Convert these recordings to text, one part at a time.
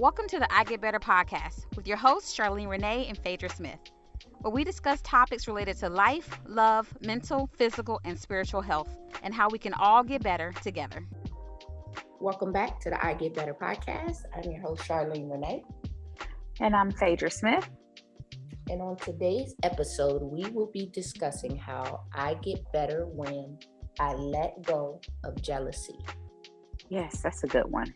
Welcome to the I Get Better podcast with your hosts, Charlene Renee and Phaedra Smith, where we discuss topics related to life, love, mental, physical, and spiritual health, and how we can all get better together. Welcome back to the I Get Better podcast. I'm your host, Charlene Renee. And I'm Phaedra Smith. And on today's episode, we will be discussing how I get better when I let go of jealousy. Yes, that's a good one.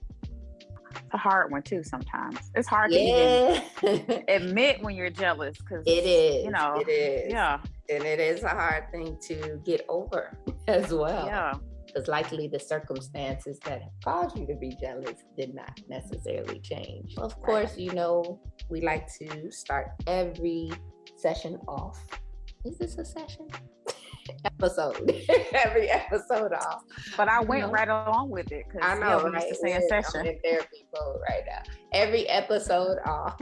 It's a hard one too sometimes. It's hard to even admit when you're jealous because it is. It is. Yeah. And it is a hard thing to get over as well. Yeah. Because likely the circumstances that have caused you to be jealous did not necessarily change. Of course, we like to start every session off. Is this a session? Every episode off. But I went right along with it because I know, we right? used to say a session. I'm in therapy mode right now. Every episode off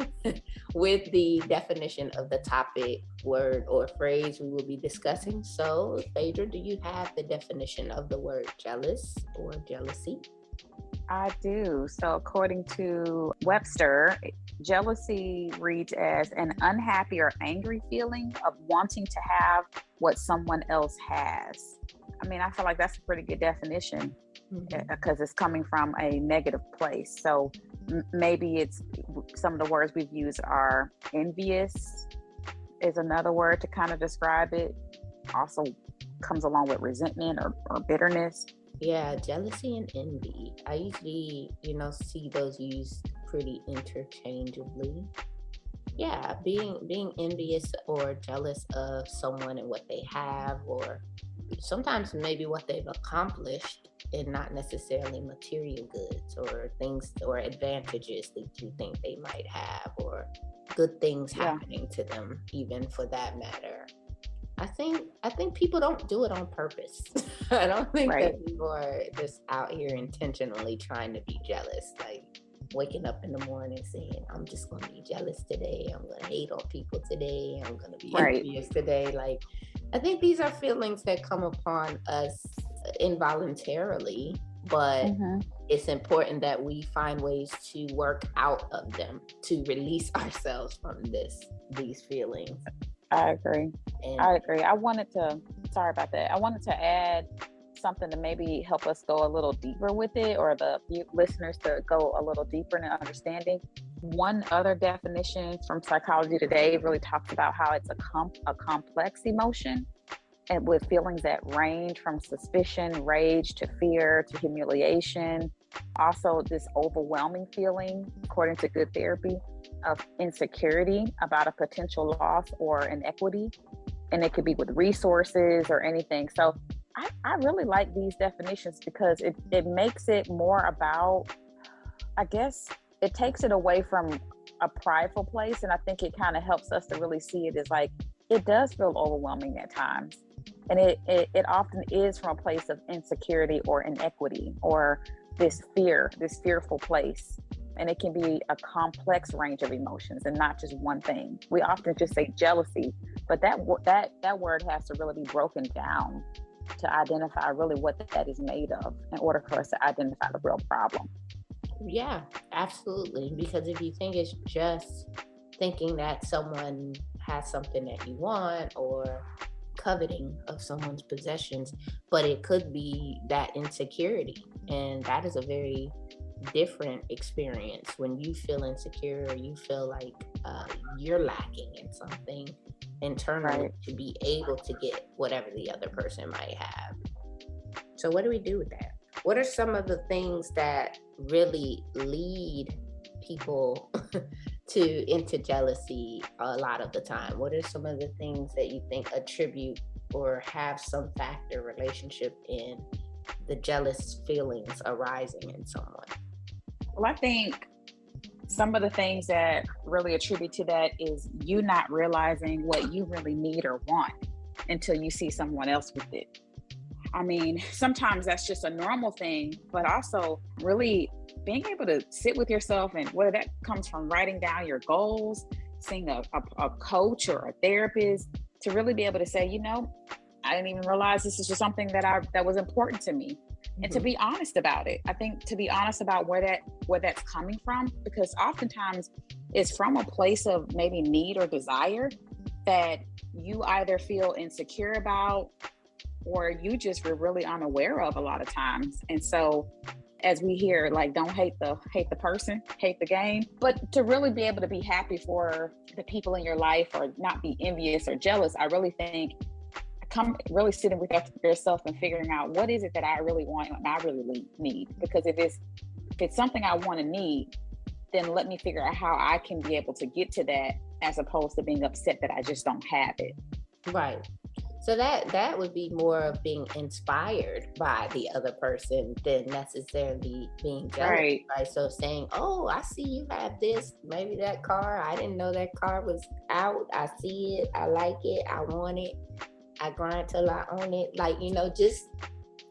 with the definition of the topic, word, or phrase we will be discussing. So, Phaedra, do you have the definition of the word jealous or jealousy? I do. So according to Webster, jealousy reads as an unhappy or angry feeling of wanting to have what someone else has. I mean, I feel like that's a pretty good definition because it's coming from a negative place. So maybe it's some of the words we've used are envious is another word to kind of describe it. Also comes along with resentment or bitterness. Yeah, jealousy and envy. I usually, see those used pretty interchangeably. Yeah, being envious or jealous of someone and what they have, or sometimes maybe what they've accomplished, and not necessarily material goods or things or advantages that you think they might have, or good things happening to them, even for that matter. I think people don't do it on purpose. I don't think that people are just out here intentionally trying to be jealous, like waking up in the morning saying, I'm just going to be jealous today. I'm going to hate on people today. I'm going to be envious today. Like, I think these are feelings that come upon us involuntarily, but it's important that we find ways to work out of them, to release ourselves from these feelings. I agree. I wanted to add something to maybe help us go a little deeper with it, or the listeners to go a little deeper in understanding. One other definition from Psychology Today really talks about how it's a complex emotion, and with feelings that range from suspicion, rage, to fear, to humiliation. Also, this overwhelming feeling, according to Good Therapy, of insecurity about a potential loss or inequity. And it could be with resources or anything. So I really like these definitions because it makes it more about, I guess, it takes it away from a prideful place. And I think it kind of helps us to really see it as like, it does feel overwhelming at times. And it often is from a place of insecurity or inequity or this fearful place. And it can be a complex range of emotions and not just one thing. We often just say jealousy, but that word has to really be broken down to identify really what that is made of in order for us to identify the real problem. Yeah, absolutely. Because if you think it's just thinking that someone has something that you want or coveting of someone's possessions, but it could be that insecurity. And that is a very different experience when you feel insecure or you feel like you're lacking in something internally to be able to get whatever the other person might have. So what do we do with that? What are some of the things that really lead people into jealousy a lot of the time? What are some of the things that you think attribute or have some factor relationship in the jealous feelings arising in someone? Well, I think some of the things that really attribute to that is you not realizing what you really need or want until you see someone else with it. I mean, sometimes that's just a normal thing, but also really being able to sit with yourself, and whether that comes from writing down your goals, seeing a coach or a therapist, to really be able to say, I didn't even realize this is just something that was important to me. and to be honest about it. I think to be honest about where that's coming from, because oftentimes it's from a place of maybe need or desire that you either feel insecure about or you just were really unaware of a lot of times. And so as we hear, like, don't hate the person, hate the game, but to really be able to be happy for the people in your life or not be envious or jealous, I really think really sitting with yourself and figuring out what is it that I really want and I really need. Because if it's something I want to need, then let me figure out how I can be able to get to that, as opposed to being upset that I just don't have it. Right. So that would be more of being inspired by the other person than necessarily being jealous. Right? So saying, oh, I see you have this, maybe that car. I didn't know that car was out. I see it. I like it. I want it. I grind till I own it. Like, just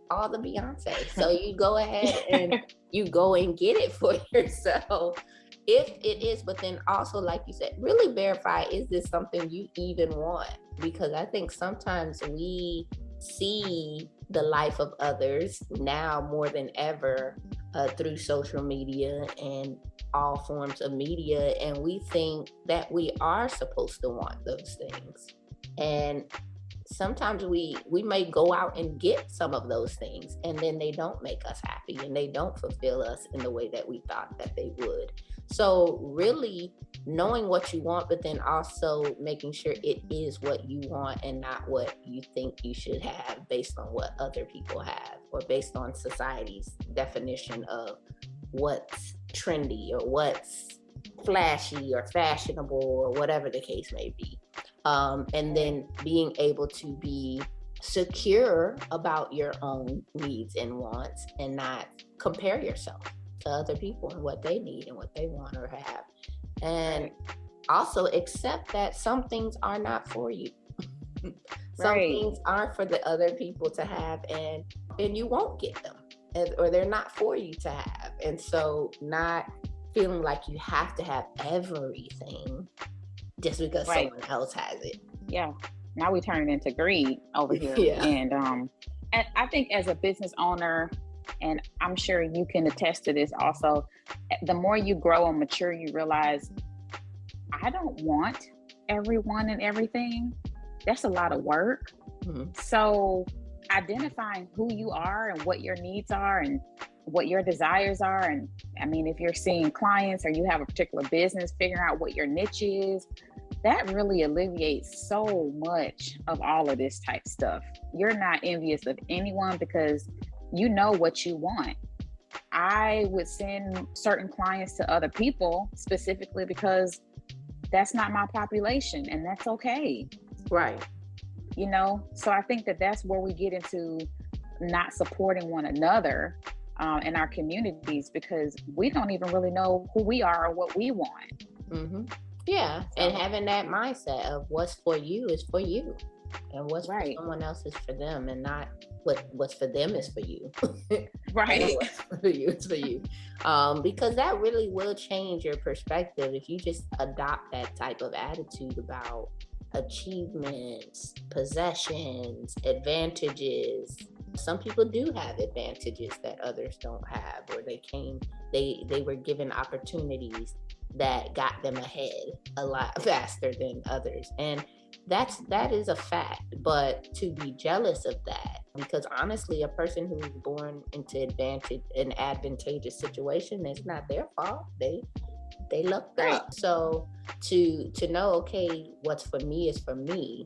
all the Beyonce. So you go ahead and you go and get it for yourself. If it is, but then also, like you said, really verify, is this something you even want? Because I think sometimes we see the life of others now more than ever through social media and all forms of media, and we think that we are supposed to want those things. And sometimes we may go out and get some of those things, and then they don't make us happy and they don't fulfill us in the way that we thought that they would. So really knowing what you want, but then also making sure it is what you want and not what you think you should have based on what other people have, or based on society's definition of what's trendy or what's flashy or fashionable or whatever the case may be. And then being able to be secure about your own needs and wants, and not compare yourself to other people and what they need and what they want or have. And also accept that some things are not for you. Some things aren't for the other people to have, and you won't get them, or they're not for you to have. And so not feeling like you have to have everything just because someone else has it. Yeah. Now we turn it into greed over here. And I think as a business owner, and I'm sure you can attest to this also, the more you grow and mature, you realize, I don't want everyone and everything. That's a lot of work. Mm-hmm. So identifying who you are and what your needs are and what your desires are. And I mean, if you're seeing clients or you have a particular business, figuring out what your niche is, that really alleviates so much of all of this type stuff. You're not envious of anyone because you know what you want. I would send certain clients to other people specifically because that's not my population, and that's okay. Right. So I think that that's where we get into not supporting one another in our communities, because we don't even really know who we are or what we want. Mm-hmm. Yeah. So, and having that mindset of what's for you is for you, and what's for someone else is for them, and not what's for them is for you. Right. What's for you is for you. Because that really will change your perspective if you just adopt that type of attitude about achievements, possessions, advantages. Some people do have advantages that others don't have, or they were given opportunities that got them ahead a lot faster than others. And that is a fact. But to be jealous of that, because honestly, a person who is born into an advantageous situation, it's not their fault. They lucked up. So to know, okay, what's for me is for me,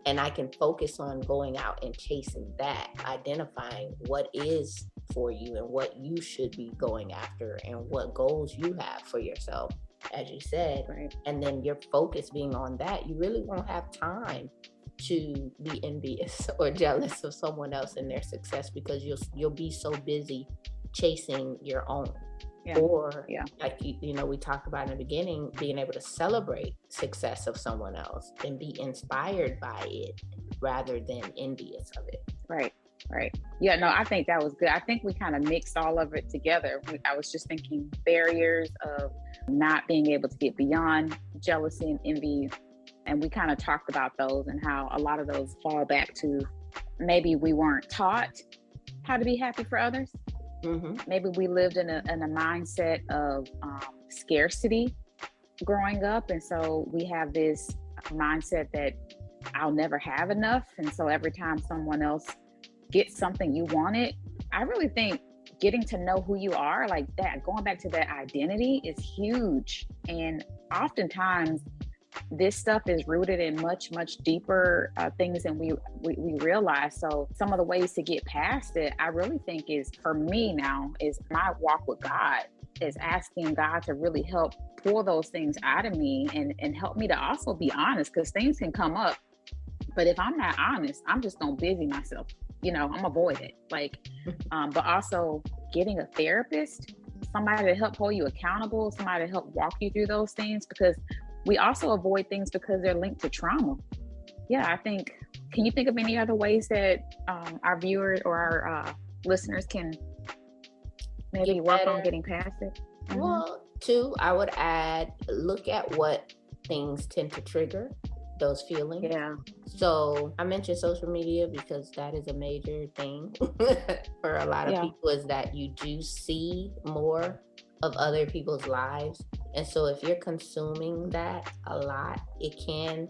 and I can focus on going out and chasing that, identifying what is for you and what you should be going after and what goals you have for yourself, as you said, and then your focus being on that, you really won't have time to be envious or jealous of someone else and their success, because you'll be so busy chasing your own. Or like we talked about in the beginning, being able to celebrate success of someone else and be inspired by it rather than envious of it. Right. Yeah, no, I think that was good. I think we kind of mixed all of it together. I was just thinking barriers of not being able to get beyond jealousy and envy. And we kind of talked about those and how a lot of those fall back to maybe we weren't taught how to be happy for others. Maybe we lived in a mindset of scarcity growing up, and so we have this mindset that I'll never have enough, and so every time someone else gets something you wanted, I really think getting to know who you are, like that, going back to that identity, is huge. And oftentimes this stuff is rooted in much deeper things than we realize. So some of the ways to get past it, I really think, is, for me now, is my walk with God, is asking God to really help pull those things out of me and help me to also be honest, because things can come up, but if I'm not honest, I'm just gonna busy myself, I'm avoid it. But also getting a therapist, somebody to help hold you accountable, somebody to help walk you through those things, because we also avoid things because they're linked to trauma. Yeah, I think, can you think of any other ways that our viewers or our listeners can maybe work on getting past it? Well, too, I would add, look at what things tend to trigger those feelings. Yeah. So I mentioned social media because that is a major thing for a lot of people, is that you do see more of other people's lives. And so if you're consuming that a lot, it can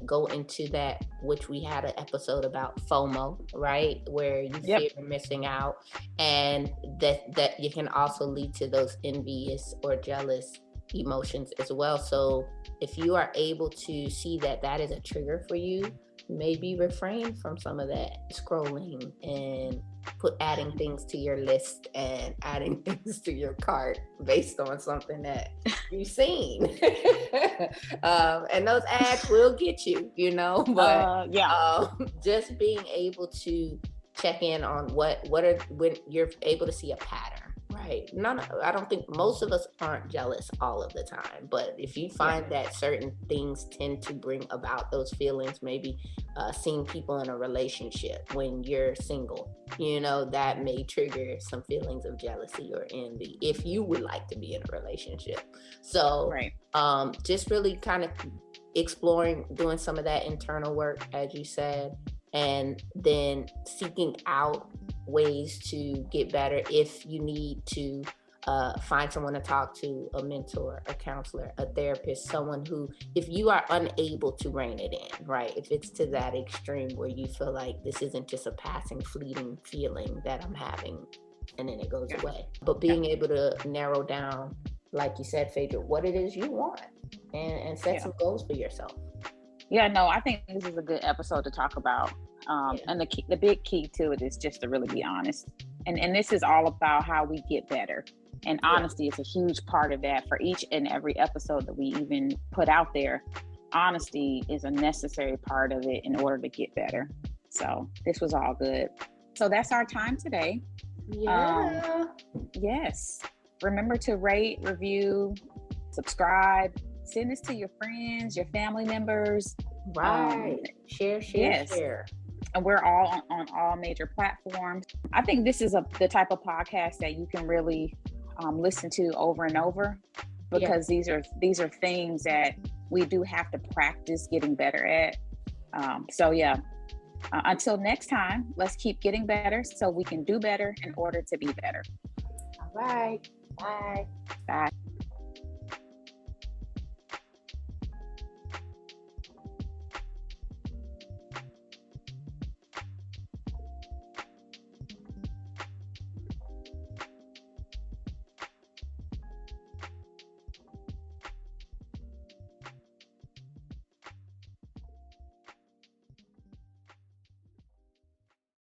go into that, which we had an episode about FOMO, right? Where you fear missing out, and that you can also lead to those envious or jealous emotions as well. So if you are able to see that that is a trigger for you, maybe refrain from some of that scrolling and adding things to your list and adding things to your cart based on something that you've seen. And those ads will get you, but just being able to check in on when you're able to see a pattern. Right. I don't think most of us aren't jealous all of the time, but if you find that certain things tend to bring about those feelings, maybe seeing people in a relationship when you're single, that may trigger some feelings of jealousy or envy if you would like to be in a relationship. So just really kind of exploring, doing some of that internal work, as you said, and then seeking out ways to get better. If you need to find someone to talk to, a mentor, a counselor, a therapist, someone who, if you are unable to rein it in, right? If it's to that extreme where you feel like this isn't just a passing, fleeting feeling that I'm having and then it goes away. But being able to narrow down, like you said, Phaedra, what it is you want and set some goals for yourself. Yeah, no, I think this is a good episode to talk about. And the big key to it is just to really be honest. And this is all about how we get better. And honesty is a huge part of that for each and every episode that we even put out there. Honesty is a necessary part of it in order to get better. So this was all good. So that's our time today. Yeah. Yes. Remember to rate, review, subscribe, send this to your friends, your family members. Right. Share. And we're all on all major platforms. I think this is the type of podcast that you can really listen to over and over, because these are things that we do have to practice getting better at. Until next time, let's keep getting better so we can do better in order to be better. All right. Bye. Bye.